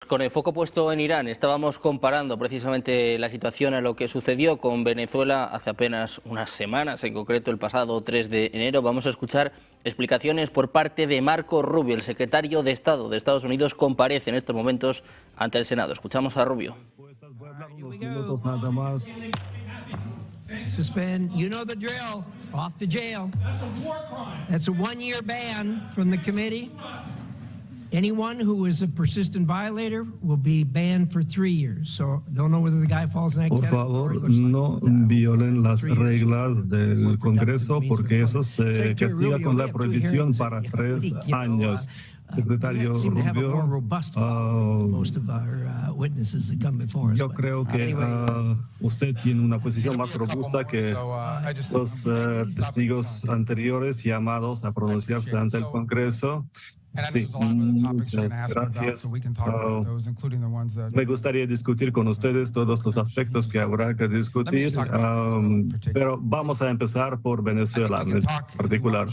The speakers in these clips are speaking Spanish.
Con el foco puesto en Irán, estábamos comparando precisamente la situación a lo que sucedió con Venezuela hace apenas unas semanas, en concreto el pasado 3 de enero. Vamos a escuchar explicaciones por parte de Marco Rubio, el secretario de Estado de Estados Unidos, comparece en estos momentos ante el Senado. Escuchamos a Rubio. Voy a hablar unos minutos nada más. Suspend. You know the drill. Off to jail. That's a one-year ban from the committee. Anyone who is a persistent violator will be banned for 3 years. So don't know whether the guy falls in that Por category. favor, no violen las reglas del Congreso porque eso se castiga con la prohibición para 3 años. Secretario Rubio, yo creo que usted tiene una posición más robusta que los testigos anteriores llamados a pronunciarse ante el Congreso. Sí, muchas gracias. Me gustaría discutir con ustedes todos los aspectos que habrá que discutir, pero vamos a empezar por Venezuela en particular.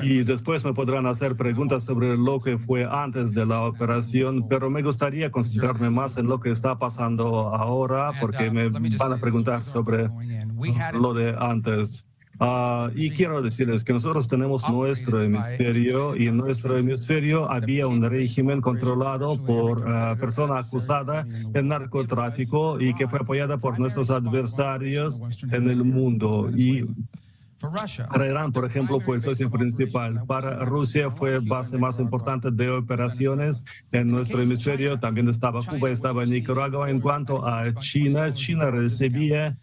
Y después me podrán hacer preguntas sobre lo que fue antes de la operación, pero me gustaría concentrarme más en lo que está pasando ahora, porque me van a preguntar sobre lo de antes. Y quiero decirles que nosotros tenemos nuestro hemisferio y en nuestro hemisferio había un régimen controlado por persona acusada de narcotráfico y que fue apoyada por nuestros adversarios en el mundo. Y para Irán, por ejemplo, fue el socio principal. Para Rusia fue base más importante de operaciones en nuestro hemisferio. También estaba Cuba, estaba Nicaragua. En cuanto a China, China recibía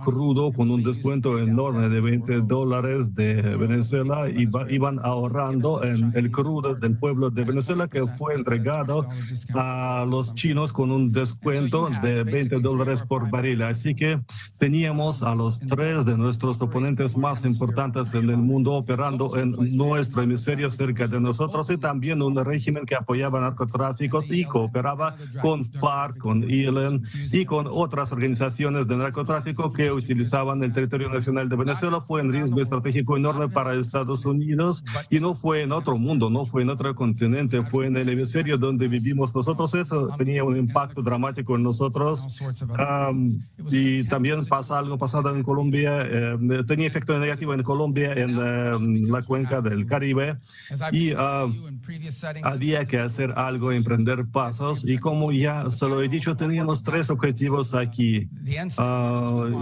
crudo con un descuento enorme de $20 de Venezuela. Iban ahorrando en el crudo del pueblo de Venezuela que fue entregado a los chinos con un descuento de $20 por barril. Así que teníamos a los 3 de nuestros oponentes más importantes en el mundo operando en nuestro hemisferio cerca de nosotros y también un régimen que apoyaba narcotráficos y cooperaba con FARC, con ILN y con otras organizaciones de narcotráfico que utilizaban el territorio nacional de Venezuela. Fue un riesgo estratégico enorme para Estados Unidos y no fue en otro mundo, no fue en otro continente, fue en el hemisferio donde vivimos nosotros. Eso tenía un impacto dramático en nosotros y también algo pasado en Colombia. Tenía efecto negativo en Colombia, en la cuenca del Caribe, y había que hacer algo, emprender pasos, y como ya se lo he dicho, teníamos 3 objetivos aquí,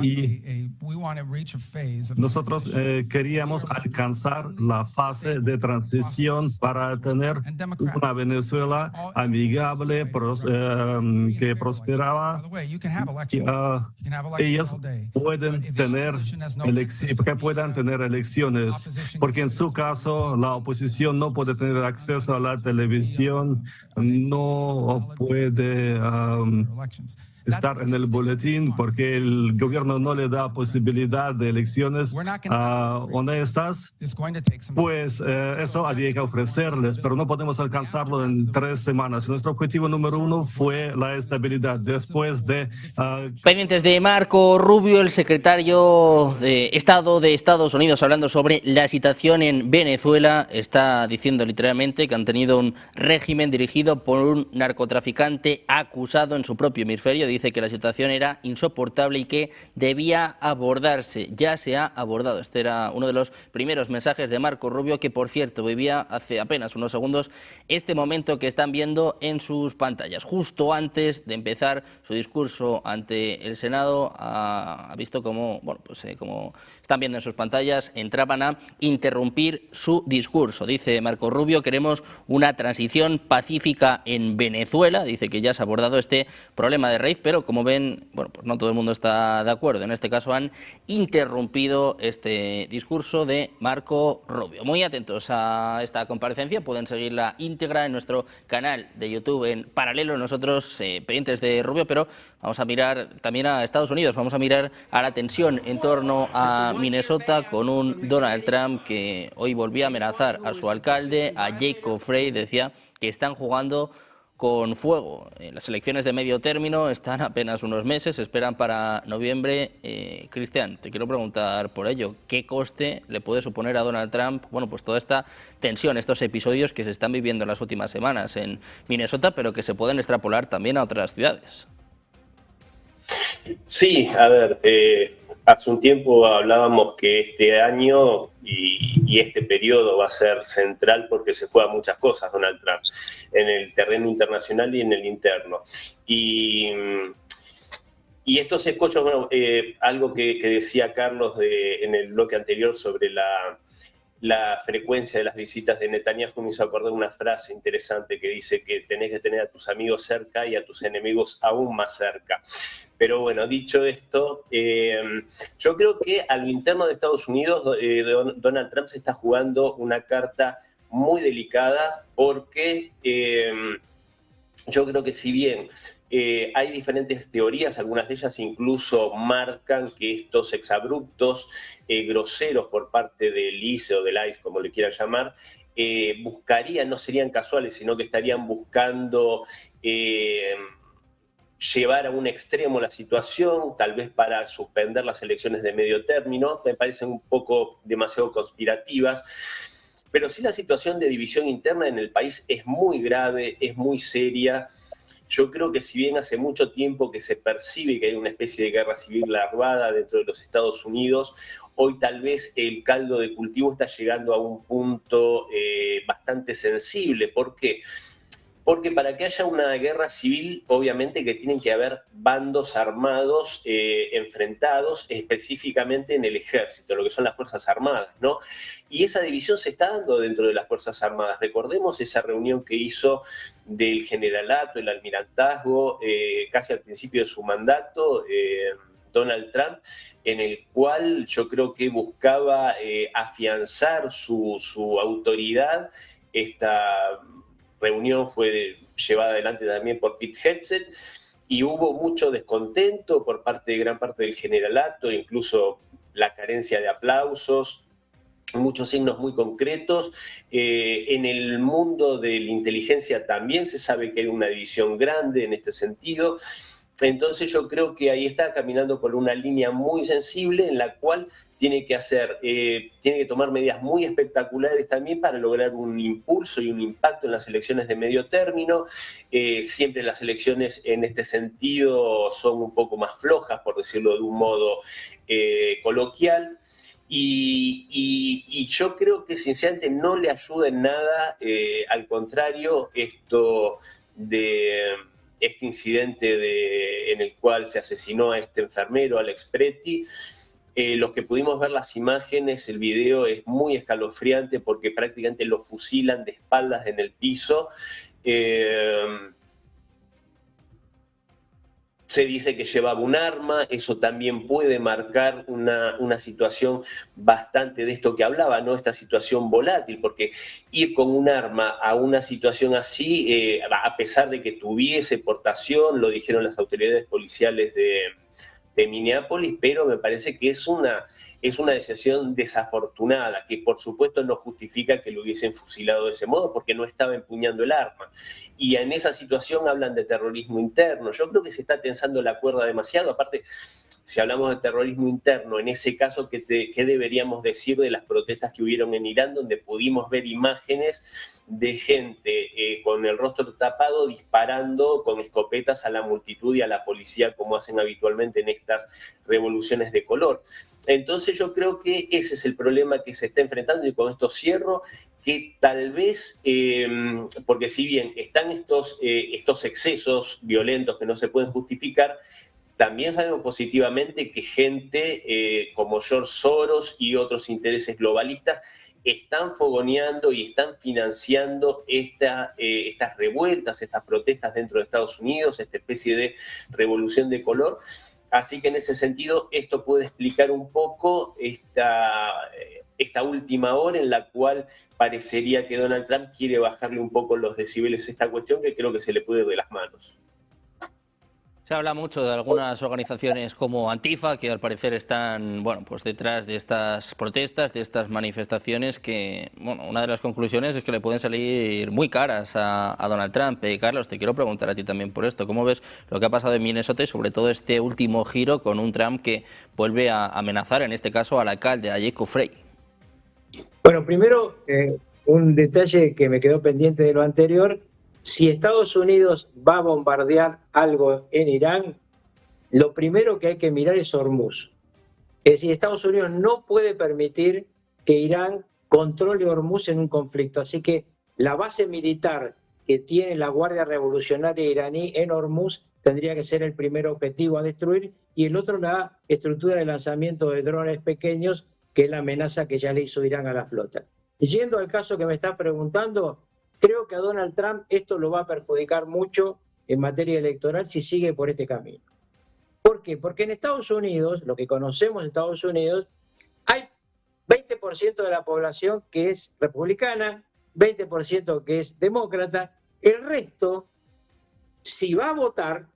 y nosotros queríamos alcanzar la fase de transición para tener una Venezuela amigable, que prosperaba. Ellos pueden tener que puedan tener elecciones, porque en su caso la oposición no puede tener acceso a la televisión, no puede estar en el boletín porque el gobierno no le da posibilidad de elecciones honestas. Pues eso había que ofrecerles, pero no podemos alcanzarlo en 3 semanas. Nuestro objetivo número 1 fue la estabilidad. Después de... Pendientes de Marco Rubio, el secretario de Estado de Estados Unidos, hablando sobre la situación en Venezuela, está diciendo literalmente que han tenido un régimen dirigido por un narcotraficante acusado en su propio hemisferio. Dice que la situación era insoportable y que debía abordarse. Ya se ha abordado. Este era uno de los primeros mensajes de Marco Rubio, que por cierto vivía hace apenas unos segundos este momento que están viendo en sus pantallas. Justo antes de empezar su discurso ante el Senado, ha visto cómo, como están viendo en sus pantallas, entraban a interrumpir su discurso. Dice Marco Rubio: queremos una transición pacífica en Venezuela. Dice que ya se ha abordado este problema de raíz, pero como ven, pues no todo el mundo está de acuerdo. En este caso han interrumpido este discurso de Marco Rubio. Muy atentos a esta comparecencia, pueden seguirla íntegra en nuestro canal de YouTube en paralelo. Nosotros pendientes de Rubio, pero vamos a mirar también a Estados Unidos, vamos a mirar a la tensión en torno a Minnesota con un Donald Trump que hoy volvía a amenazar a su alcalde, a Jacob Frey. Decía que están jugando con fuego. Las elecciones de medio término están apenas unos meses, se esperan para noviembre. Cristian, te quiero preguntar por ello, ¿qué coste le puede suponer a Donald Trump, bueno, pues toda esta tensión, estos episodios que se están viviendo en las últimas semanas en Minnesota, pero que se pueden extrapolar también a otras ciudades? Sí, a ver, hace un tiempo hablábamos que este año y este periodo va a ser central porque se juegan muchas cosas, Donald Trump, en el terreno internacional y en el interno. Y estos escollos, bueno, algo que decía Carlos en el bloque anterior sobre la frecuencia de las visitas de Netanyahu me hizo acordar una frase interesante que dice que tenés que tener a tus amigos cerca y a tus enemigos aún más cerca. Pero bueno, dicho esto, yo creo que a lo interno de Estados Unidos Donald Trump se está jugando una carta muy delicada porque yo creo que si bien hay diferentes teorías, algunas de ellas incluso marcan que estos exabruptos groseros por parte del ICE o del ICE, como le quieran llamar, buscarían, no serían casuales, sino que estarían buscando llevar a un extremo la situación, tal vez para suspender las elecciones de medio término. Me parecen un poco demasiado conspirativas. Pero sí, la situación de división interna en el país es muy grave, es muy seria. Yo creo que si bien hace mucho tiempo que se percibe que hay una especie de guerra civil larvada dentro de los Estados Unidos, hoy tal vez el caldo de cultivo está llegando a un punto bastante sensible. ¿Por qué? Porque para que haya una guerra civil, obviamente que tienen que haber bandos armados enfrentados específicamente en el ejército, lo que son las Fuerzas Armadas, ¿no? Y esa división se está dando dentro de las Fuerzas Armadas. Recordemos esa reunión que hizo del generalato, el almirantazgo, casi al principio de su mandato, Donald Trump, en el cual yo creo que buscaba afianzar su autoridad. Esta reunión fue llevada adelante también por Pete Hegseth y hubo mucho descontento por parte de gran parte del generalato, incluso la carencia de aplausos, muchos signos muy concretos. En el mundo de la inteligencia también se sabe que hay una división grande en este sentido. Entonces yo creo que ahí está caminando por una línea muy sensible en la cual tiene que tomar medidas muy espectaculares también para lograr un impulso y un impacto en las elecciones de medio término. Siempre las elecciones en este sentido son un poco más flojas, por decirlo de un modo coloquial. Y yo creo que sinceramente no le ayuda en nada, al contrario, este incidente en el cual se asesinó a este enfermero, Alex Pretti. Los que pudimos ver las imágenes, el video es muy escalofriante porque prácticamente lo fusilan de espaldas en el piso. Se dice que llevaba un arma, eso también puede marcar una situación bastante de esto que hablaba, ¿no? Esta situación volátil, porque ir con un arma a una situación así, a pesar de que tuviese portación, lo dijeron las autoridades policiales de Minneapolis, pero me parece que es una decisión desafortunada, que por supuesto no justifica que lo hubiesen fusilado de ese modo, porque no estaba empuñando el arma. Y en esa situación hablan de terrorismo interno. Yo creo que se está tensando la cuerda demasiado. Aparte, si hablamos de terrorismo interno, en ese caso, ¿qué deberíamos decir de las protestas que hubieron en Irán, donde pudimos ver imágenes de gente con el rostro tapado disparando con escopetas a la multitud y a la policía, como hacen habitualmente en estas revoluciones de color? Entonces yo creo que ese es el problema que se está enfrentando, y con esto cierro, que tal vez, porque si bien están estos excesos violentos que no se pueden justificar, también sabemos positivamente que gente como George Soros y otros intereses globalistas están fogoneando y están financiando estas revueltas, estas protestas dentro de Estados Unidos, esta especie de revolución de color. Así que en ese sentido esto puede explicar un poco esta última hora en la cual parecería que Donald Trump quiere bajarle un poco los decibeles a esta cuestión, que creo que se le puede ir de las manos. Se habla mucho de algunas organizaciones como Antifa, que al parecer están, bueno, pues detrás de estas protestas, de estas manifestaciones, que, bueno, una de las conclusiones es que le pueden salir muy caras a Donald Trump. Carlos, te quiero preguntar a ti también por esto. ¿Cómo ves lo que ha pasado en Minnesota y sobre todo este último giro con un Trump que vuelve a amenazar, en este caso, al alcalde, a Jacob Frey? Bueno, primero, un detalle que me quedó pendiente de lo anterior. Si Estados Unidos va a bombardear algo en Irán, lo primero que hay que mirar es Hormuz. Es decir, Estados Unidos no puede permitir que Irán controle Hormuz en un conflicto. Así que la base militar que tiene la Guardia Revolucionaria iraní en Hormuz tendría que ser el primer objetivo a destruir, y el otro la estructura de lanzamiento de drones pequeños, que es la amenaza que ya le hizo Irán a la flota. Yendo al caso que me está preguntando, creo que a Donald Trump esto lo va a perjudicar mucho en materia electoral si sigue por este camino. ¿Por qué? Porque en Estados Unidos, lo que conocemos en Estados Unidos, hay 20% de la población que es republicana, 20% que es demócrata. El resto, si va a votar,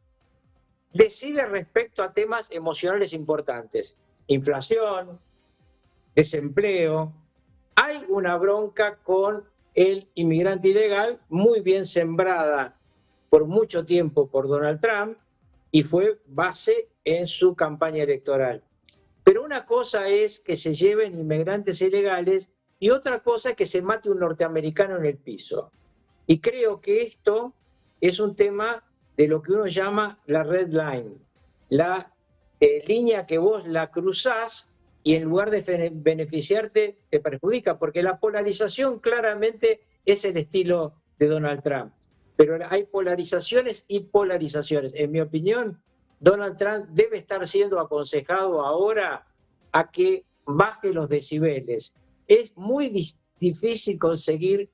decide respecto a temas emocionales importantes: inflación, desempleo. Hay una bronca con el inmigrante ilegal, muy bien sembrada por mucho tiempo por Donald Trump, y fue base en su campaña electoral. Pero una cosa es que se lleven inmigrantes ilegales y otra cosa es que se mate un norteamericano en el piso. Y creo que esto es un tema de lo que uno llama la red line, la línea que vos la cruzás y en lugar de beneficiarte te perjudica, porque la polarización claramente es el estilo de Donald Trump. Pero hay polarizaciones y polarizaciones. En mi opinión, Donald Trump debe estar siendo aconsejado ahora a que baje los decibeles. Es muy difícil conseguir,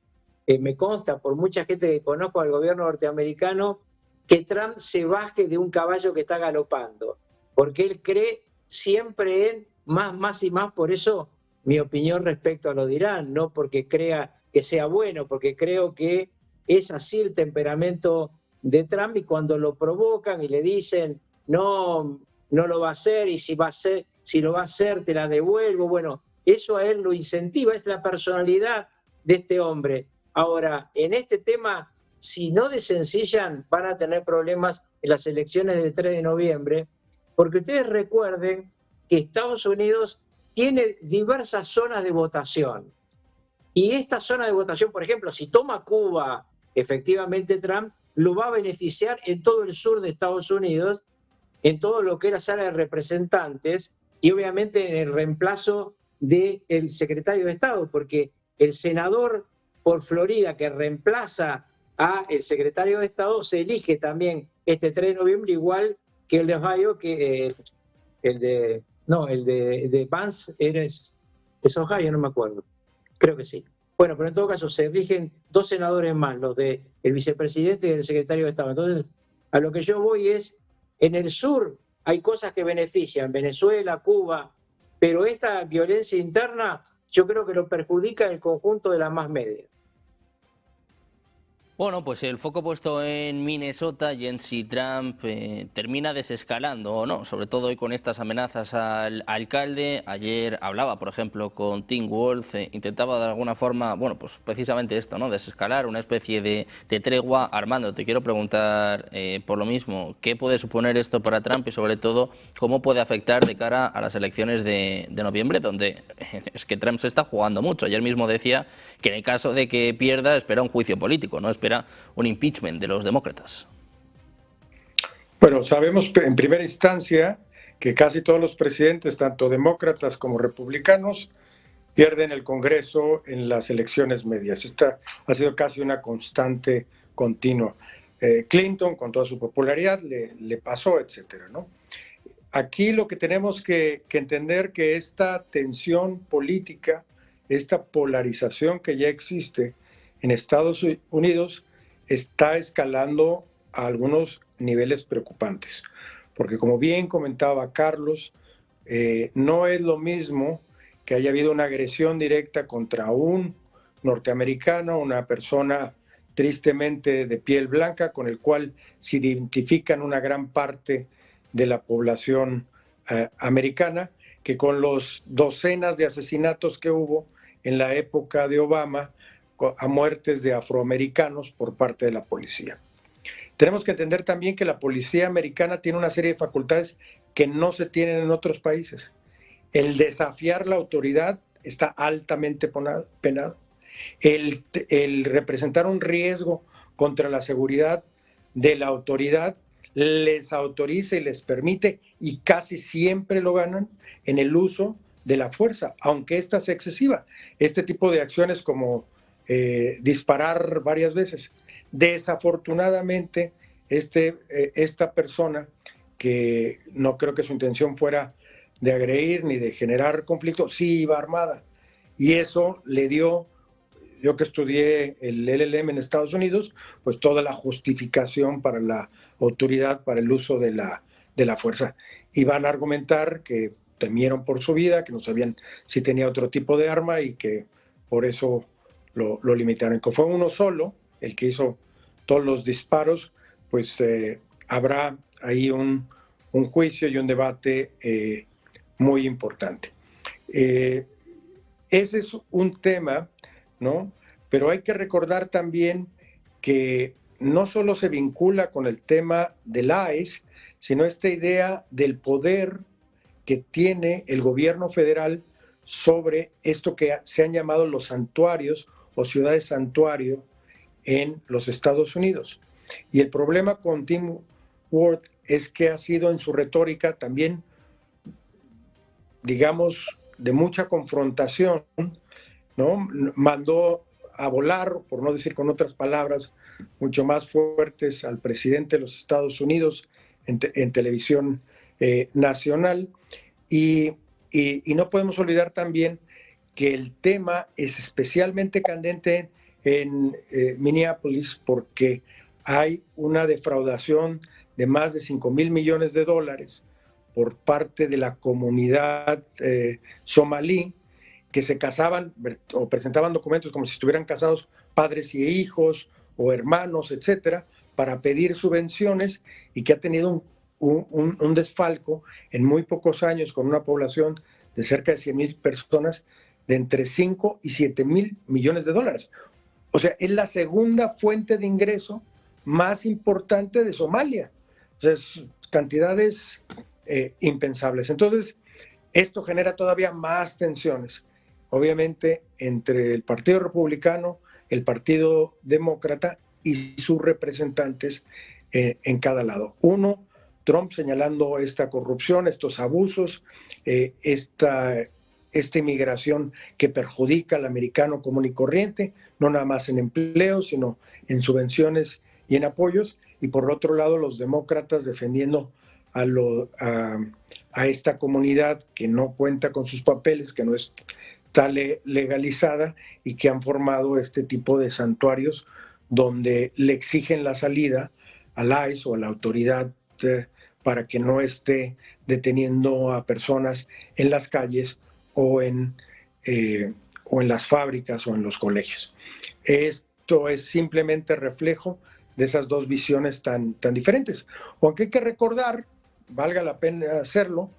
me consta por mucha gente que conozco al gobierno norteamericano, que Trump se baje de un caballo que está galopando, porque él cree siempre en más y más. Por eso mi opinión respecto a lo de Irán, no porque crea que sea bueno, porque creo que es así el temperamento de Trump, y cuando lo provocan y le dicen no lo va a hacer, y si lo va a hacer te la devuelvo, bueno, eso a él lo incentiva, es la personalidad de este hombre. Ahora, en este tema, si no desencillan, van a tener problemas en las elecciones del 3 de noviembre, porque ustedes recuerden que Estados Unidos tiene diversas zonas de votación. Y esta zona de votación, por ejemplo, si toma Cuba, efectivamente Trump lo va a beneficiar en todo el sur de Estados Unidos, en todo lo que es la sala de representantes, y obviamente en el reemplazo del secretario de Estado, porque el senador por Florida que reemplaza al secretario de Estado se elige también este 3 de noviembre, igual que el de Ohio, que el de Vance es Ohio, no me acuerdo. Creo que sí. Bueno, pero en todo caso se eligen dos senadores más, los del vicepresidente y el secretario de Estado. Entonces, a lo que yo voy es, en el sur hay cosas que benefician, Venezuela, Cuba, pero esta violencia interna yo creo que lo perjudica en el conjunto de la más media. Bueno, pues el foco puesto en Minnesota y en si Trump termina desescalando o no, sobre todo hoy con estas amenazas al alcalde. Ayer hablaba, por ejemplo, con Tim Wolf, intentaba de alguna forma, bueno, pues precisamente esto, ¿no? Desescalar, una especie de tregua. Armando, te quiero preguntar por lo mismo, ¿qué puede suponer esto para Trump y sobre todo cómo puede afectar de cara a las elecciones de noviembre, donde es que Trump se está jugando mucho? Ayer mismo decía que en el caso de que pierda espera un juicio político, no espera un impeachment de los demócratas. Bueno, sabemos en primera instancia que casi todos los presidentes, tanto demócratas como republicanos, pierden el Congreso en las elecciones medias. Esta ha sido casi una constante continua. Clinton, con toda su popularidad, le pasó, etcétera, ¿no? Aquí lo que tenemos que entender que esta tensión política, esta polarización que ya existe en Estados Unidos, está escalando a algunos niveles preocupantes. Porque como bien comentaba Carlos, no es lo mismo que haya habido una agresión directa contra un norteamericano, una persona tristemente de piel blanca, con el cual se identifican una gran parte de la población americana, que con los docenas de asesinatos que hubo en la época de Obama a muertes de afroamericanos por parte de la policía. Tenemos que entender también que la policía americana tiene una serie de facultades que no se tienen en otros países. El desafiar la autoridad está altamente penado. El representar un riesgo contra la seguridad de la autoridad les autoriza y les permite, y casi siempre lo ganan, en el uso de la fuerza, aunque ésta sea excesiva. Este tipo de acciones como disparar varias veces. Desafortunadamente, esta persona, que no creo que su intención fuera de agredir ni de generar conflicto, sí iba armada. Y eso le dio, yo que estudié el LLM en Estados Unidos, pues toda la justificación para la autoridad, para el uso de la fuerza. Y van a argumentar que temieron por su vida, que no sabían si tenía otro tipo de arma y que por eso lo limitaron. Que fue uno solo el que hizo todos los disparos, pues habrá ahí un juicio y un debate muy importante. Ese es un tema, ¿no? Pero hay que recordar también que no solo se vincula con el tema del ICE, sino esta idea del poder que tiene el gobierno federal sobre esto que se han llamado los santuarios o ciudades santuario en los Estados Unidos. Y el problema con Tim Ward es que ha sido en su retórica también, digamos, de mucha confrontación, ¿no? Mandó a volar, por no decir con otras palabras mucho más fuertes, al presidente de los Estados Unidos en televisión nacional. Y no podemos olvidar también que el tema es especialmente candente en Minneapolis, porque hay una defraudación de más de $5,000 millones por parte de la comunidad somalí, que se casaban o presentaban documentos como si estuvieran casados padres y hijos o hermanos, etcétera, para pedir subvenciones, y que ha tenido un desfalco en muy pocos años, con una población de cerca de 100,000 personas, de entre 5 y 7,000 millones de dólares. O sea, es la segunda fuente de ingreso más importante de Somalia. O sea, cantidades impensables. Entonces, esto genera todavía más tensiones, obviamente, entre el Partido Republicano, el Partido Demócrata y sus representantes en cada lado. Uno, Trump señalando esta corrupción, estos abusos, esta inmigración que perjudica al americano común y corriente, no nada más en empleo, sino en subvenciones y en apoyos. Y por otro lado, los demócratas defendiendo a esta comunidad que no cuenta con sus papeles, que no está legalizada, y que han formado este tipo de santuarios donde le exigen la salida al ICE o a la autoridad para que no esté deteniendo a personas en las calles o en las fábricas o en los colegios. Esto es simplemente reflejo de esas dos visiones tan diferentes. Aunque hay que recordar, valga la pena hacerlo,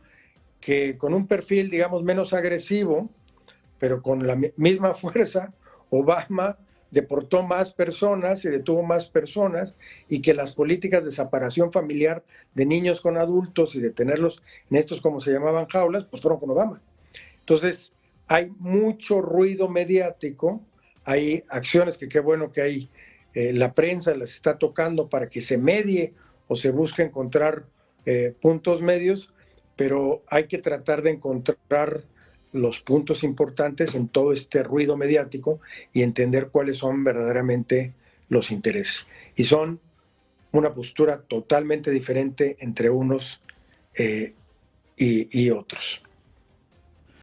que con un perfil, digamos, menos agresivo, pero con la misma fuerza, Obama deportó más personas y detuvo más personas, y que las políticas de separación familiar de niños con adultos y de tenerlos en estos, como se llamaban, jaulas, pues fueron con Obama. Entonces, hay mucho ruido mediático, hay acciones que qué bueno que hay, la prensa las está tocando para que se medie o se busque encontrar puntos medios, pero hay que tratar de encontrar los puntos importantes en todo este ruido mediático y entender cuáles son verdaderamente los intereses. Y son una postura totalmente diferente entre unos y otros.